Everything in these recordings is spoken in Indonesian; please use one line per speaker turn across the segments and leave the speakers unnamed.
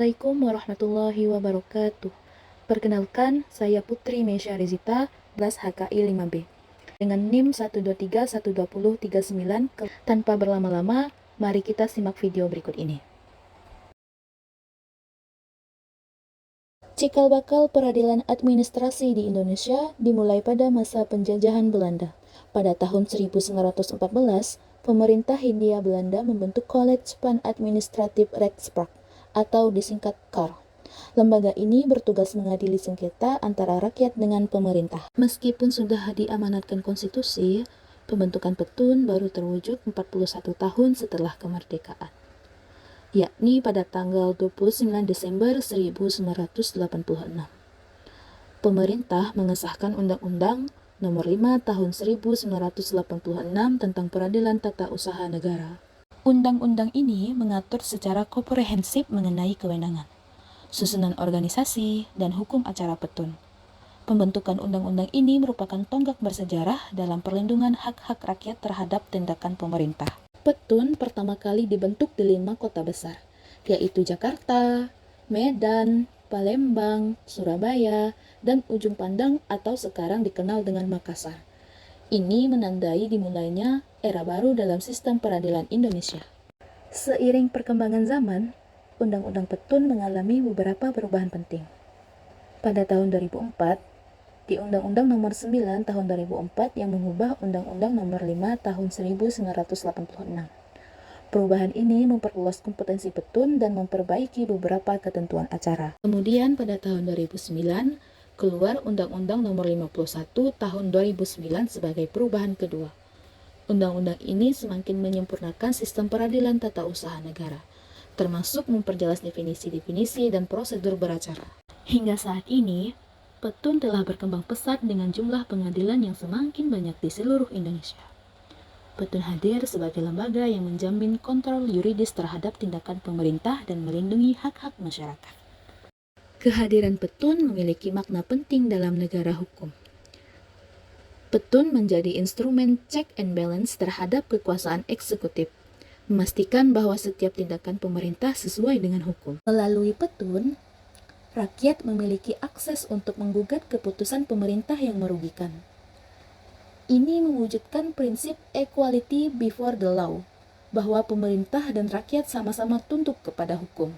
Assalamualaikum warahmatullahi wabarakatuh. Perkenalkan, saya Putri Mesya Rezita, kelas HKI 5B. Dengan NIM 123120339, tanpa berlama-lama, mari kita simak video berikut ini. Cikal bakal peradilan administrasi di Indonesia dimulai pada masa penjajahan Belanda. Pada tahun 1914, pemerintah Hindia Belanda membentuk College van Administrative Rechtspraak atau disingkat KAR. Lembaga ini bertugas mengadili sengketa antara rakyat dengan pemerintah. Meskipun sudah diamanatkan konstitusi, pembentukan petun baru terwujud 41 tahun setelah kemerdekaan, yakni pada tanggal 29 Desember 1986. Pemerintah mengesahkan Undang-Undang Nomor 5 Tahun 1986 tentang Peradilan Tata Usaha Negara. Undang-undang ini mengatur secara komprehensif mengenai kewenangan, susunan organisasi, dan hukum acara petun. Pembentukan undang-undang ini merupakan tonggak bersejarah dalam perlindungan hak-hak rakyat terhadap tindakan pemerintah. Petun pertama kali dibentuk di 5 kota besar, yaitu Jakarta, Medan, Palembang, Surabaya, dan Ujung Pandang atau sekarang dikenal dengan Makassar. Ini menandai dimulainya era baru dalam sistem peradilan Indonesia. Seiring perkembangan zaman, Undang-Undang Petun mengalami beberapa perubahan penting. Pada tahun 2004, di Undang-Undang Nomor 9 Tahun 2004 yang mengubah Undang-Undang Nomor 5 Tahun 1986. Perubahan ini memperluas kompetensi petun dan memperbaiki beberapa ketentuan acara. Kemudian pada tahun 2009, keluar Undang-Undang Nomor 51 Tahun 2009 sebagai perubahan kedua. Undang-undang ini semakin menyempurnakan sistem peradilan tata usaha negara, termasuk memperjelas definisi-definisi dan prosedur beracara. Hingga saat ini, petun telah berkembang pesat dengan jumlah pengadilan yang semakin banyak di seluruh Indonesia. Petun hadir sebagai lembaga yang menjamin kontrol yuridis terhadap tindakan pemerintah dan melindungi hak-hak masyarakat. Kehadiran petun memiliki makna penting dalam negara hukum. Petun menjadi instrumen check and balance terhadap kekuasaan eksekutif, memastikan bahwa setiap tindakan pemerintah sesuai dengan hukum. Melalui petun, rakyat memiliki akses untuk menggugat keputusan pemerintah yang merugikan. Ini mewujudkan prinsip equality before the law, bahwa pemerintah dan rakyat sama-sama tunduk kepada hukum.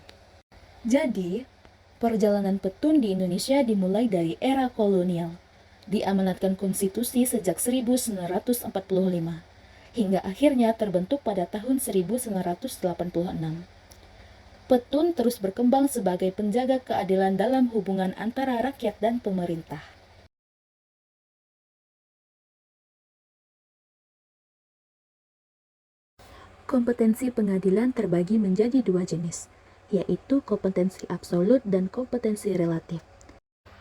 Jadi, perjalanan petun di Indonesia dimulai dari era kolonial, diamanatkan konstitusi sejak 1945, hingga akhirnya terbentuk pada tahun 1986. Petun terus berkembang sebagai penjaga keadilan dalam hubungan antara rakyat dan pemerintah. Kompetensi pengadilan terbagi menjadi dua jenis, yaitu kompetensi absolut dan kompetensi relatif.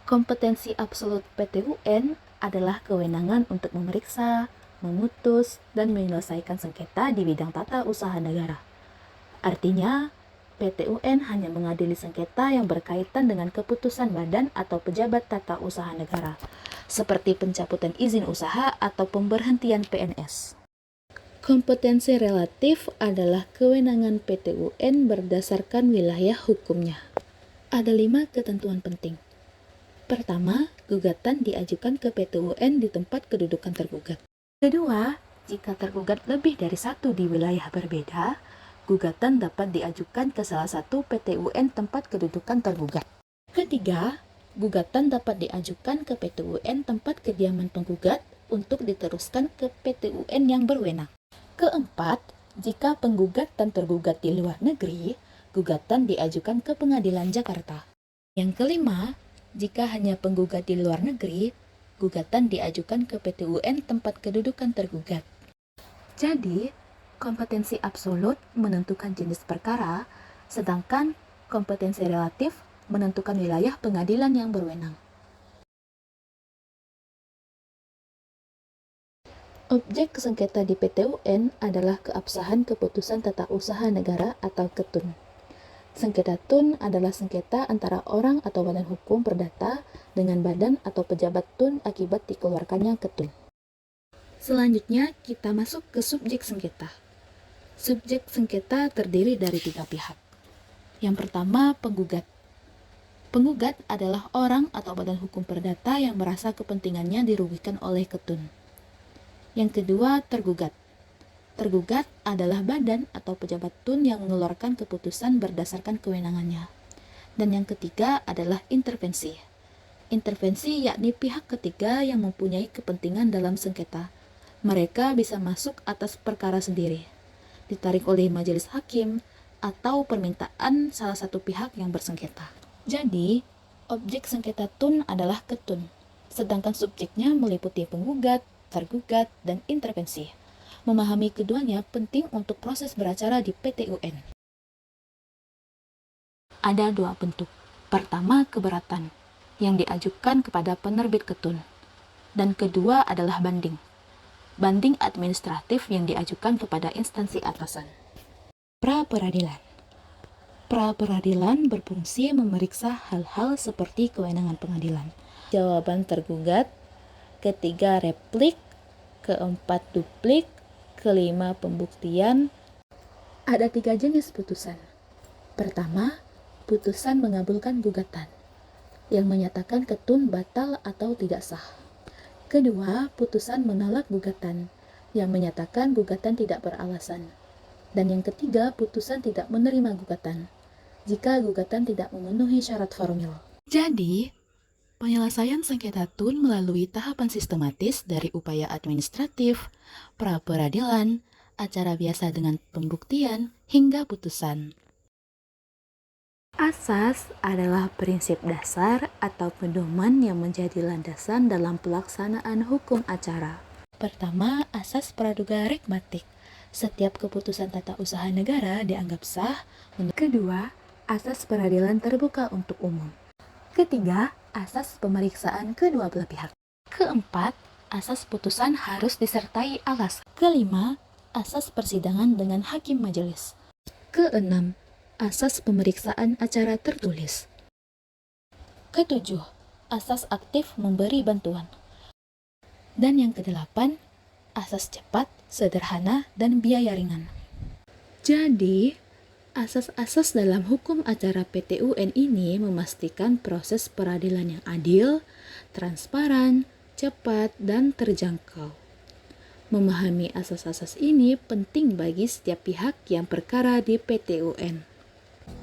Kompetensi absolut PT-UN adalah kewenangan untuk memeriksa, memutus, dan menyelesaikan sengketa di bidang tata usaha negara. Artinya, PT-UN hanya mengadili sengketa yang berkaitan dengan keputusan badan atau pejabat tata usaha negara, seperti pencabutan izin usaha atau pemberhentian PNS. Kompetensi relatif adalah kewenangan PT-UN berdasarkan wilayah hukumnya. Ada 5 ketentuan penting. Pertama, gugatan diajukan ke PT-UN di tempat kedudukan tergugat. Kedua, jika tergugat lebih dari satu di wilayah berbeda, gugatan dapat diajukan ke salah satu PT-UN tempat kedudukan tergugat. Ketiga, gugatan dapat diajukan ke PT-UN tempat kediaman penggugat untuk diteruskan ke PT-UN yang berwenang. Keempat, jika penggugat dan tergugat di luar negeri, gugatan diajukan ke Pengadilan Jakarta. Yang kelima, jika hanya penggugat di luar negeri, gugatan diajukan ke PT-UN tempat kedudukan tergugat. Jadi, kompetensi absolut menentukan jenis perkara, sedangkan kompetensi relatif menentukan wilayah pengadilan yang berwenang. Objek sengketa di PT-UN adalah keabsahan keputusan tata usaha negara atau KETUN. Sengketa TUN adalah sengketa antara orang atau badan hukum perdata dengan badan atau pejabat TUN akibat dikeluarkannya KETUN. Selanjutnya, kita masuk ke subjek sengketa. Subjek sengketa terdiri dari 3 pihak. Yang pertama, penggugat. Penggugat adalah orang atau badan hukum perdata yang merasa kepentingannya dirugikan oleh ketun. Yang kedua, tergugat. Tergugat adalah badan atau pejabat tun yang mengeluarkan keputusan berdasarkan kewenangannya. Dan yang ketiga adalah intervensi. Intervensi yakni pihak ketiga yang mempunyai kepentingan dalam sengketa. Mereka bisa masuk atas perkara sendiri, ditarik oleh majelis hakim, atau permintaan salah satu pihak yang bersengketa. Jadi, objek sengketa tun adalah ketun, sedangkan subjeknya meliputi penggugat, tergugat, dan intervensi. Memahami keduanya penting untuk proses beracara di PT UN. Ada dua bentuk. Pertama, keberatan, yang diajukan kepada penerbit ketun. Dan kedua adalah banding. Banding administratif yang diajukan kepada instansi atasan. Pra-peradilan. Pra-peradilan berfungsi memeriksa hal-hal seperti kewenangan pengadilan. Jawaban tergugat, ketiga replik, keempat duplik, kelima pembuktian. Ada 3 jenis putusan. Pertama, putusan mengabulkan gugatan, yang menyatakan ketun batal atau tidak sah. Kedua, putusan menolak gugatan, yang menyatakan gugatan tidak beralasan. Dan yang ketiga, putusan tidak menerima gugatan, jika gugatan tidak memenuhi syarat formil. Jadi, penyelesaian sengketa tun melalui tahapan sistematis dari upaya administratif, pra-peradilan, acara biasa dengan pembuktian, hingga putusan. Asas adalah prinsip dasar atau pedoman yang menjadi landasan dalam pelaksanaan hukum acara. Pertama, asas praduga regmatik. Setiap keputusan tata usaha negara dianggap sah. Kedua, asas peradilan terbuka untuk umum. Ketiga, asas pemeriksaan kedua belah pihak. Keempat, asas putusan harus disertai alasan. Kelima, asas persidangan dengan hakim majelis. Keenam, asas pemeriksaan acara tertulis. Ketujuh, asas aktif memberi bantuan. Dan yang kedelapan, asas cepat, sederhana, dan biaya ringan. Jadi, asas-asas dalam hukum acara PT UN ini memastikan proses peradilan yang adil, transparan, cepat, dan terjangkau. Memahami asas-asas ini penting bagi setiap pihak yang perkara di PT UN.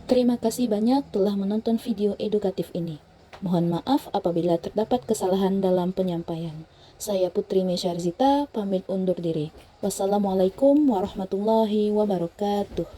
Terima kasih banyak telah menonton video edukatif ini. Mohon maaf apabila terdapat kesalahan dalam penyampaian. Saya Putri Mesyarzita, pamit undur diri. Wassalamualaikum warahmatullahi wabarakatuh.